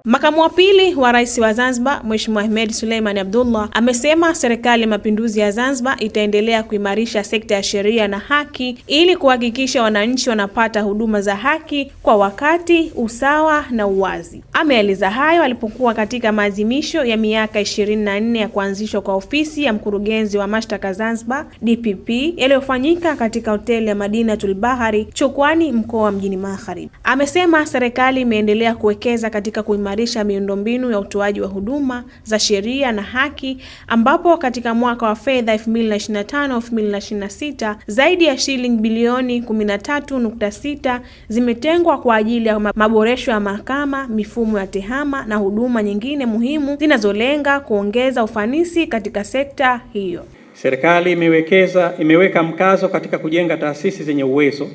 Makamu wa pili wa Rais wa Zanzibar, Mheshimiwa Hemed Suleiman Abdullah, amesema Serikali ya Mapinduzi ya Zanzibar itaendelea kuimarisha sekta ya sheria na haki ili kuhakikisha wananchi wanapata huduma za haki kwa wakati, usawa na uwazi. Ameeleza hayo alipokuwa katika maadhimisho ya miaka 24 ya kuanzishwa kwa ofisi ya mkurugenzi wa mashtaka Zanzibar DPP yaliyofanyika katika hoteli ya Madinatul Bahari, Chukwani, mkoa wa Mjini Magharibi. Amesema serikali imeendelea kuwekeza katika kuimarisha miundombinu ya utoaji wa huduma za sheria na haki, ambapo katika mwaka wa fedha 2025-2026 zaidi ya shilingi bilioni 13.6 zimetengwa kwa ajili ya maboresho ya mahakama, mifumo ya tehama na huduma nyingine muhimu zinazolenga kuongeza ufanisi katika sekta hiyo. Serikali imeweka mkazo katika kujenga taasisi zenye uwezo,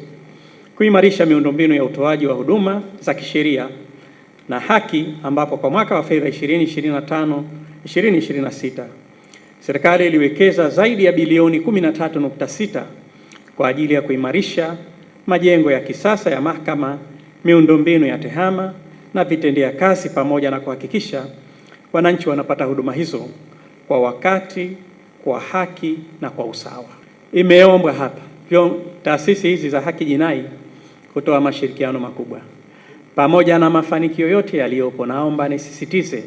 kuimarisha miundombinu ya utoaji wa huduma za kisheria na haki, ambapo kwa mwaka wa fedha 2025-2026 serikali iliwekeza zaidi ya bilioni 13.6 kwa ajili ya kuimarisha majengo ya kisasa ya mahakama, miundombinu ya tehama na vitendea kazi, pamoja na kuhakikisha wananchi wanapata huduma hizo kwa wakati, kwa haki na kwa usawa. Imeombwa hapa taasisi hizi za haki jinai kutoa mashirikiano makubwa. Pamoja na mafanikio yote yaliyopo, naomba nisisitize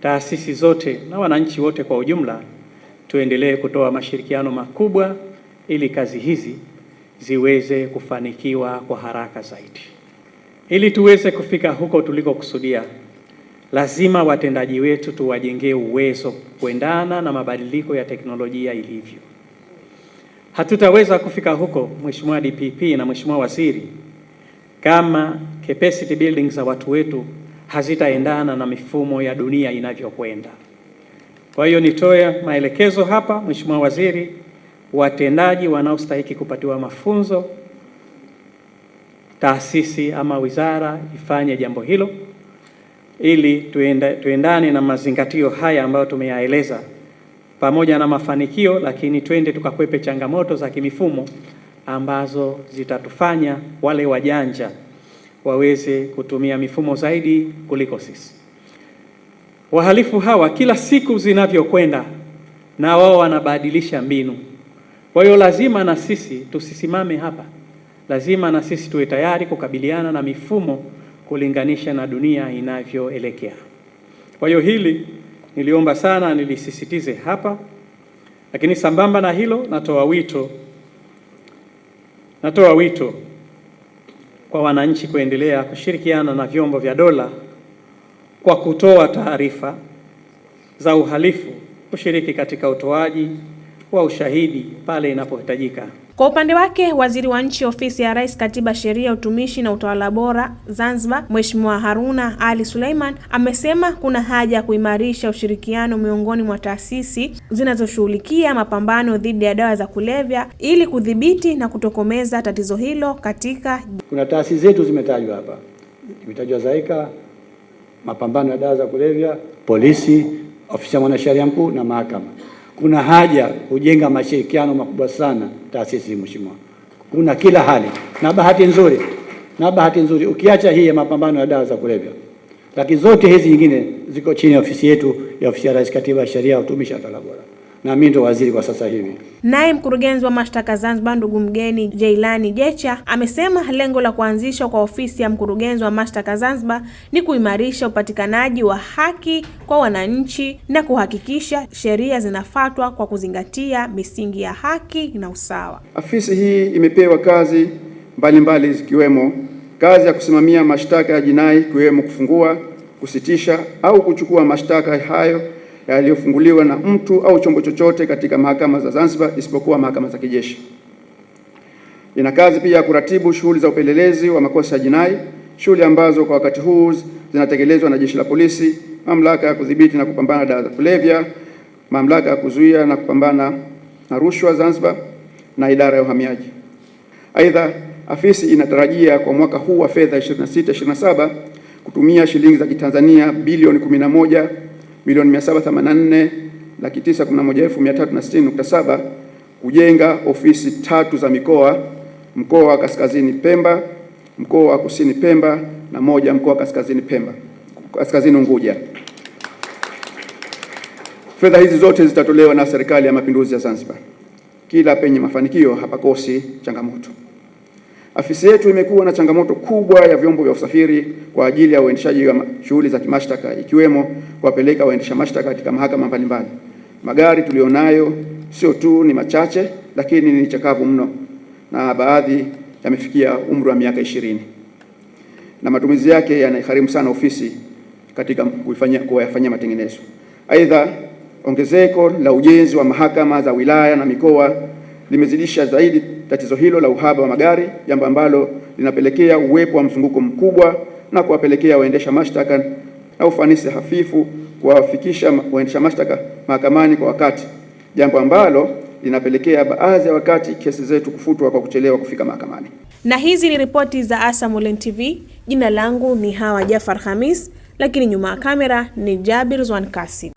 taasisi zote na wananchi wote kwa ujumla tuendelee kutoa mashirikiano makubwa ili kazi hizi ziweze kufanikiwa kwa haraka zaidi. Ili tuweze kufika huko tulikokusudia, lazima watendaji wetu tuwajengee uwezo kuendana na mabadiliko ya teknolojia ilivyo. Hatutaweza kufika huko, Mheshimiwa DPP na Mheshimiwa Waziri, kama capacity building za watu wetu hazitaendana na mifumo ya dunia inavyokwenda. Kwa hiyo nitoe maelekezo hapa, Mheshimiwa Waziri, watendaji wanaostahili kupatiwa mafunzo, taasisi ama wizara ifanye jambo hilo ili tuendane na mazingatio haya ambayo tumeyaeleza, pamoja na mafanikio, lakini twende tukakwepe changamoto za kimifumo ambazo zitatufanya wale wajanja waweze kutumia mifumo zaidi kuliko sisi. Wahalifu hawa kila siku zinavyokwenda na wao wanabadilisha mbinu. Kwa hiyo lazima na sisi tusisimame hapa. Lazima na sisi tuwe tayari kukabiliana na mifumo kulinganisha na dunia inavyoelekea. Kwa hiyo hili niliomba sana nilisisitize hapa, lakini sambamba na hilo natoa wito kwa wananchi kuendelea kushirikiana na vyombo vya dola kwa kutoa taarifa za uhalifu, kushiriki katika utoaji wa ushahidi pale inapohitajika. Kwa upande wake, Waziri wa Nchi Ofisi ya Rais, Katiba, Sheria, Utumishi na Utawala Bora Zanzibar, Mheshimiwa Haruna Ali Suleiman, amesema kuna haja ya kuimarisha ushirikiano miongoni mwa taasisi zinazoshughulikia mapambano dhidi ya dawa za kulevya ili kudhibiti na kutokomeza tatizo hilo katika. Kuna taasisi zetu zimetajwa hapa. Imetajwa ZAICA, mapambano ya dawa za kulevya, polisi, ofisi ya mwanasheria mkuu na mahakama. Kuna haja kujenga mashirikiano makubwa sana taasisi, Mheshimiwa. Kuna kila hali. Na bahati nzuri ukiacha hii ya mapambano ya dawa za kulevya, lakini zote hizi nyingine ziko chini ya ofisi yetu ya Ofisi ya Rais, Katiba, Sheria, Utumishi na Utawala Bora. Na mimi ndo waziri kwa sasa hivi. Naye mkurugenzi wa mashtaka Zanzibar, ndugu mgeni Jailani Jecha, amesema lengo la kuanzishwa kwa ofisi ya mkurugenzi wa mashtaka Zanzibar ni kuimarisha upatikanaji wa haki kwa wananchi na kuhakikisha sheria zinafuatwa kwa kuzingatia misingi ya haki na usawa. Ofisi hii imepewa kazi mbalimbali zikiwemo kazi ya kusimamia mashtaka ya jinai, ikiwemo kufungua, kusitisha au kuchukua mashtaka hayo yaliyofunguliwa na mtu au chombo chochote katika mahakama za Zanzibar isipokuwa mahakama za kijeshi. Ina kazi pia ya kuratibu shughuli za upelelezi wa makosa ya jinai, shughuli ambazo kwa wakati huu zinatekelezwa na Jeshi la Polisi, Mamlaka ya Kudhibiti na Kupambana na Dawa za Kulevya, Mamlaka ya Kuzuia na Kupambana na Rushwa Zanzibar na Idara ya Uhamiaji. Aidha, afisi inatarajia kwa mwaka huu wa fedha 26/27 kutumia shilingi za Kitanzania bilioni 11,784,911,360.7 kujenga ofisi 3 za mkoa wa Kaskazini Pemba, mkoa wa Kusini Pemba na moja mkoa wa Kaskazini Pemba. Kaskazini Unguja. Fedha hizi zote zitatolewa na Serikali ya Mapinduzi ya Zanzibar. Kila penye mafanikio hapakosi changamoto. Afisi yetu imekuwa na changamoto kubwa ya vyombo vya usafiri kwa ajili ya uendeshaji wa shughuli za kimashtaka, ikiwemo kuwapeleka waendesha mashtaka katika mahakama mbalimbali. Magari tulionayo sio tu ni machache, lakini ni chakavu mno, na baadhi yamefikia umri wa miaka 20, na matumizi yake yanagharimu sana ofisi katika kuyafanyia matengenezo. Aidha, ongezeko la ujenzi wa mahakama za wilaya na mikoa limezidisha zaidi tatizo hilo la uhaba wa magari, jambo ambalo linapelekea uwepo wa mzunguko mkubwa na kuwapelekea waendesha mashtaka na ufanisi hafifu kuwafikisha waendesha mashtaka mahakamani kwa wakati, jambo ambalo linapelekea baadhi ya wakati kesi zetu kufutwa kwa kuchelewa kufika mahakamani. Na hizi ni ripoti za ASAM Online TV. Jina langu ni Hawa Jafar Khamis, lakini nyuma ya kamera ni Jabir Zwan Kasim.